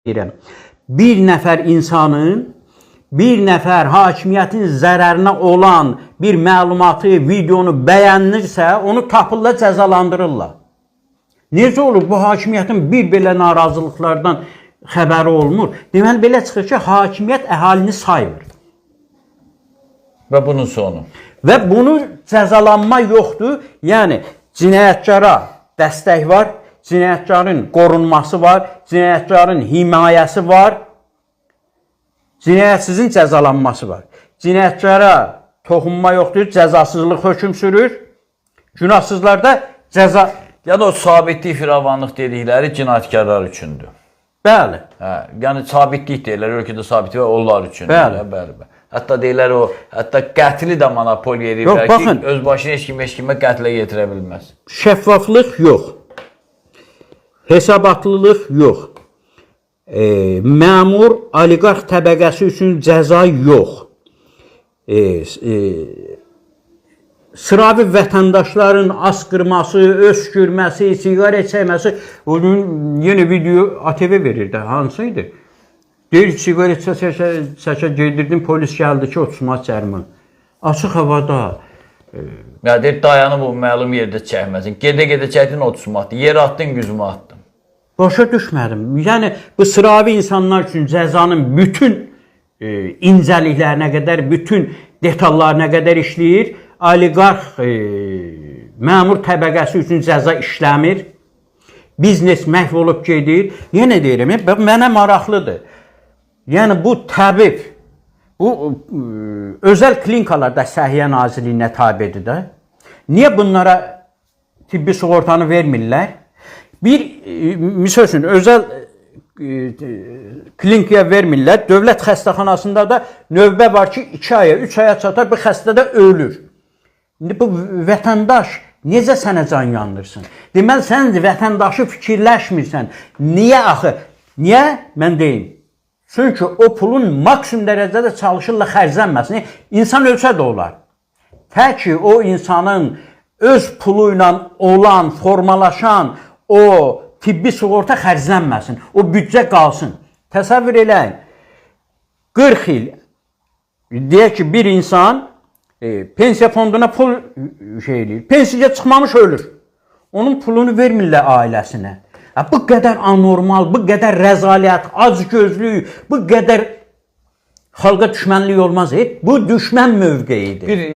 deyirəm. Bir nəfər insanın, bir nəfər hakimiyyətin zərərinə olan bir məlumatı, videonu bəyənirsə, onu tapırlar, cəzalandırırlar. Necə olur? Bu hakimiyyətin bir belə narazılıqlardan xəbəri olmur. Deməli, belə çıxır ki, hakimiyyət əhalini saymır. Və bunun sonu. Və bunu cəzalanma yoxdur. Yəni, cinayətkara dəstək var, cinayətkarın qorunması var, cinayətkarın himayəsi var, cinayətsizin cəzalanması var. Cinayətkara toxunma yoxdur, cəzasızlıq hökm sürür, günahsızlarda cəza... Yəni o sabitlik, firavanlıq dedikləri cinayətkarlar üçündür. Bəli. Hə, yəni sabitlik deyirlər, ölkədə sabitlik var, onlar üçündür. Bəli. Bəli. Hətta deyirlər o, hətta qətli də monopoliya edirlər ki, öz başına heç kimə qətlə yetirə bilməz. Şəffaflıq yox. Hesabatlılıq yox. Məmur, oliqarx təbəqəsi üçün cəza yox. Sıravi vətəndaşların asqırması, öskürməsi, siqaret çəkməsi, onun yeni video ATV verirdi, hansıydı? Deyir, siqaret çəkə gedirdim, polis gəldi ki, 30 manat cərimə. Açıq havada. Ya deyir, dayanıb o məlum yerdə çəkməsin. Gedə-gedə çəkdin 30 manat, yer atdın, 100 manatdın. Başa düşmədim. Yəni, bu sıravi insanlar üçün cəzanın bütün incəliklərinə qədər, bütün detallarına qədər işləyir. Oliqarx məmur təbəqəsi üçün cəza işləmir. Biznes məhv olub gedir. Yenə deyirəm, mənə maraqlıdır. Yəni, bu təbib, bu özəl klinikalarda Səhiyyə Nazirliyinə tabedir də. Niyə bunlara tibbi sığortanı vermirlər? Bir, misal üçün, özəl klinikaya vermirlər. Dövlət xəstəxanasında da növbə var ki, 2 aya, 3 aya çatar, bu xəstə də ölür. İndi bu vətəndaş necə sənə can yandırsın? Deməli, sən vətəndaşı fikirləşmirsən. Niyə axı? Niyə? Mən deyim. Çünki o pulun maksimum dərəcədə çalışırlar xərclənməsin. İnsan ölsə də olar. Tək ki, o insanın öz pulu ilə olan, formalaşan o tibbi sığorta xərclənməsin. O büdcə qalsın. Təsəvvür eləyin. 40 il, deyək ki, bir insan pensiya fonduna pul şey eləyir. Pensiyaya çıxmamış ölür. Onun pulunu vermirlər ailəsinə. Bu qədər anormal, bu qədər rəzalət, acgözlük, bu qədər xalqa düşmənlik olmaz. Bu düşmən mövqeyidir.